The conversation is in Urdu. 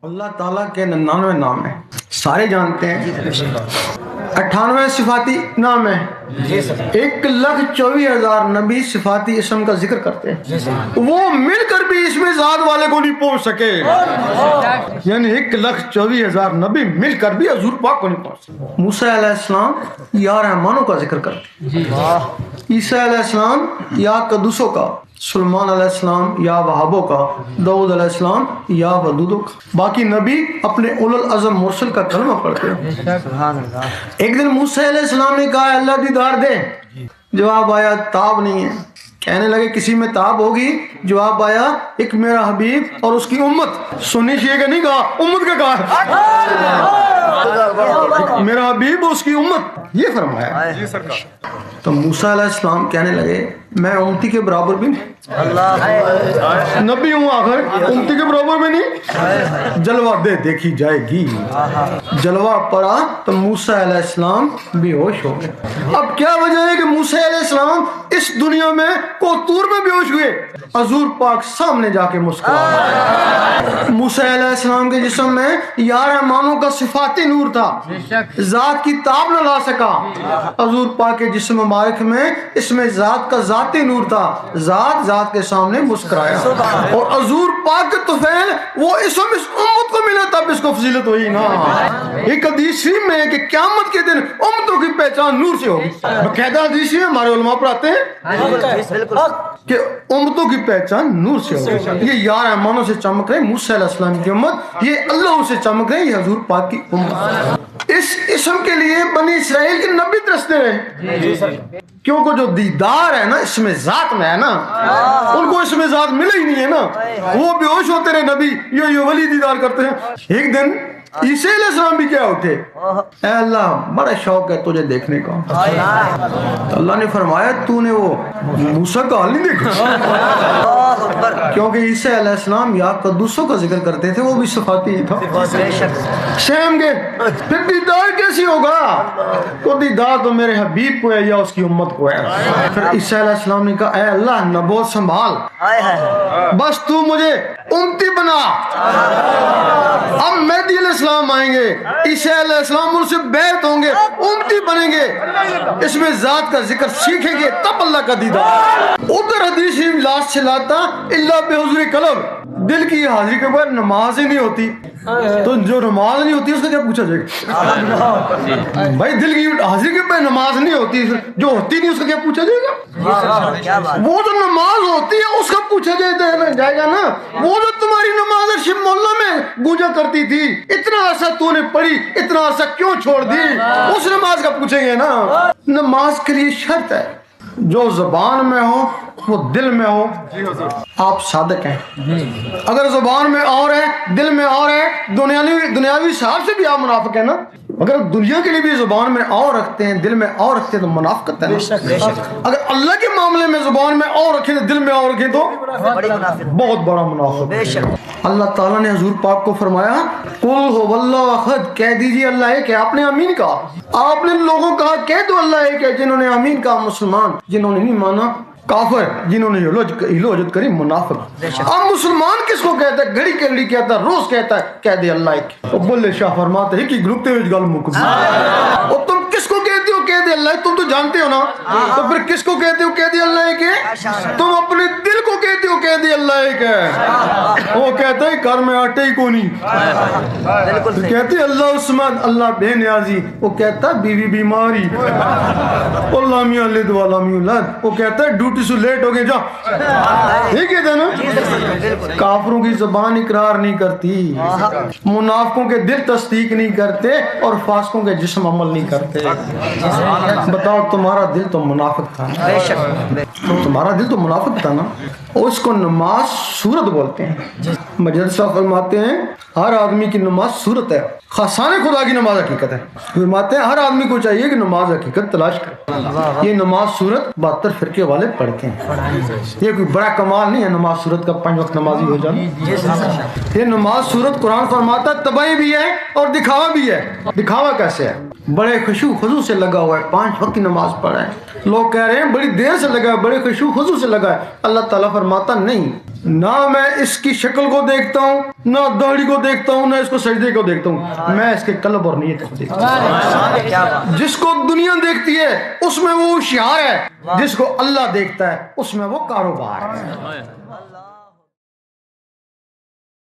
اللہ تعالیٰ کے 99 نام ہیں، سارے جانتے ہیں۔ 98 صفاتی نام ہیں، 1,24,000 نبی صفاتی اسم کا ذکر کرتے ہیں، وہ مل کر بھی اس میں ذات والے کو نہیں پہنچ سکے، یعنی 1,24,000 نبی مل کر بھی حضور پاک کو نہیں پہنچ سکے۔ موسیٰ علیہ السلام یا رحمانوں کا ذکر کرتے ہیں، عیسیٰ علیہ السلام یا قدوسوں کا، سلمان علیہ السلام یا وہابوں کا، داؤد علیہ السلام یا ودودوں کا۔ باقی نبی اپنے اولو العزم مرسل کا کلمہ پڑھتے ہیں۔ ایک دن موسیٰ علیہ السلام نے کہا اللہ دیدار دے، جواب آیا تاب نہیں ہے۔ کہنے لگے کسی میں تاب ہوگی، جواب آیا ایک میرا حبیب اور اس کی امت۔ سنی شیعہ کا نہیں کہا، امت کا کہا، میرا حبیب اس کی امت، یہ فرمایا۔ تو موسیٰ علیہ السلام کہنے لگے میں امتی کے برابر بھی نہیں، نبی ہوں آخر امتی کے برابر میں نہیں۔ جلوہ دے دیکھی جائے گی، جلوہ پڑا تو موسیٰ علیہ السلام بے ہوش ہو گئے۔ اب کیا وجہ ہے کہ موسیٰ علیہ السلام اس دنیا میں کوتور میں بے ہوش ہوئے، حضور پاک سامنے جا کے مسکرایا۔ موسیٰ علیہ السلام کے جسم میں یا رحمانوں کا صفاتی نور تھا، ذات کی تاب نہ لا سکا۔ حضور پاک کے جسم مبارک میں اس میں ذات کا ذاتی نور تھا، ذات کے سامنے مسکرایا، اور حضور پاک کے طفیل وہ اسم اس امت کو ملا تب اس کو فضیلت ہوئی نا۔ ایک حدیث شریف میں ہے کہ قیامت کے دن امتوں کی پہچان نور سے ہوگی، باقاعدہ حدیث میں ہمارے علماء پڑھاتے ہیں کہ امتوں کی پہچان نور سے ہوگی۔ یہ یا رحمانوں سے چمک رہے موسیٰ علیہ السلام کی امت، یہ اللہ سے چمک رہے یہ حضور پاک کی امت۔ اس اسم کے لیے بنی اسرائیل کے نبی ترستے رہے، کیونکہ جو دیدار ہے نا اس میں ذات میں ہے نا، ان کو اس میں ذات ملے ہی نہیں ہے نا، وہ بے ہوش ہوتے رہے نبی، یہ ولی دیدار کرتے ہیں۔ ایک دن عیسیٰ علیہ السلام بھی کیا اٹھے، اے اللہ بڑا شوق ہے تجھے دیکھنے کا۔ تو اللہ نے فرمایا تو نے وہ موسیٰ کا حال نہیں دیکھا، کیونکہ عیسیٰ علیہ السلام یا قدوسوں کا ذکر کرتے تھے، وہ بھی صفاتی ہی تھا۔ شیم گے پھر دیدار کیسی ہوگا، تو دیدار تو میرے حبیب کو ہے یا اس کی امت کو ہے۔ پھر عیسیٰ علیہ السلام نے کہا اے اللہ نبوت سنبھال، بس تو مجھے امتی بنا۔ اب مہدی علیہ السلام آئیں گے، عیسیٰ علیہ السلام ان سے بیعت ہوں گے، امتی بنیں گے، اس میں ذات کا ذکر سیکھیں گے، تب اللہ کا دیدار۔ ادھر حدیث لاسٹ سے لاتا اللہ بحضور قلب، دل کی حاضری کے بعد نماز ہی نہیں ہوتی، تو جو نماز نہیں ہوتی اس کا کیا پوچھا جائے گا؟ بھائی دل کی حاضری کے بعد نماز نہیں ہوتی، جو ہوتی نہیں اس کا کیا پوچھا جائے گا؟ وہ جو نماز ہوتی ہے اس کا پوچھا جائے گا نا۔ وہ جو تمہاری نماز شب مولا میں گونجا کرتی تھی، اتنا عرصہ تو نے پڑھی، اتنا عرصہ کیوں چھوڑ دی، اس نماز کا پوچھیں گے نا۔ نماز کے لیے شرط ہے جو زبان میں ہو وہ دل میں ہو۔ آپ صادق ہیں، اگر زبان میں اور ہے دل میں اور ہے، دنیاوی حساب سے بھی آپ منافق ہیں نا۔ اگر دنیا کے لیے بھی زبان میں اور رکھتے ہیں دل میں اور رکھتے ہیں تو منافقت ہے نا۔ اگر اللہ کے معاملے میں زبان میں اور رکھیں دل میں اور رکھیں تو بہت بڑا منافق۔ اللہ تعالیٰ نے حضور پاک کو فرمایا قل هو اللہ احد، کہہ دیجیے اللہ ایک ہے۔ آپ نے آمین کہا، آپ نے لوگوں کہا کہہ دو اللہ ایک ہے، جنہوں نے آمین کہا مسلمان، جنہوں نے نہیں مانا کافر، جنہوں نے ہلوجت کری منافق۔ اب مسلمان کس کو کہتا ہے؟ گھڑی کے گھڑی کہتا ہے، روز کہتا ہے کہہ دے اللہ ایک۔ اور بولے شاہ فرماتے ہیں کہ گروپتے ہوئے گل مکم، اور تم کس کو کہتے ہو کہہ دے اللہ ایک؟ تم تو جانتے ہو نا، تو پھر کس کو کہتے ہو کہہ دے اللہ ایک ہے؟ تم اپنے دل کو کہتے ہو کہہ دے اللہ ایک ہے۔ وہ کہتا ہے گھر میں آٹے ہی کو نہیں، کہتے اللہ عثمان اللہ بے نیازی، وہ کہتا ہے بیوی بیماری، اللہ میاں لد والا میاں لد، وہ کہتا ہے ڈیوٹی سے لیٹ ہو گئے جا، ٹھیک ہے نا۔ کافروں کی زبان اقرار نہیں کرتی، منافقوں کے دل تصدیق نہیں کرتے، اور فاسقوں کے جسم عمل نہیں کرتے۔ بتاؤ تمہارا دل تو منافق تھا، تمہارا دل تو منافق تھا نا۔ اور اس کو نماز صورت بولتے ہیں۔ مجد صاحب فرماتے ہیں ہر آدمی کی نماز صورت ہے، خاصان خدا کی نماز حقیقت ہے۔ فرماتے ہیں ہر آدمی کو چاہیے کہ نماز حقیقت تلاش کرے۔ یہ نماز صورت 72 فرقے والے پڑھتے ہیں، یہ کوئی بڑا کمال نہیں ہے نماز صورت کا 5 وقت نمازی ہو جانا۔ یہ نماز صورت قرآن فرماتا ہے تباہی بھی ہے اور دکھاوا بھی ہے۔ دکھاوا کیسے ہے؟ بڑے خشوع خضوع سے لگا ہوا ہے، 5 وقت کی نماز پڑھ رہے ہیں، لوگ کہہ رہے ہیں بڑی دیر سے لگا ہے، بڑے خشوع خضوع سے لگا ہے۔ اللہ تعالیٰ فرماتا نہیں، نہ میں اس کی شکل کو دیکھتا ہوں، نہ داڑھی کو دیکھتا ہوں، نہ اس کو سجدے کو دیکھتا ہوں، میں اس کے قلب اور نیت کو دیکھتا ہوں۔ جس کو دنیا دیکھتی ہے اس میں وہ ہوشیار ہے، جس کو اللہ دیکھتا ہے اس میں وہ کاروبار ہے۔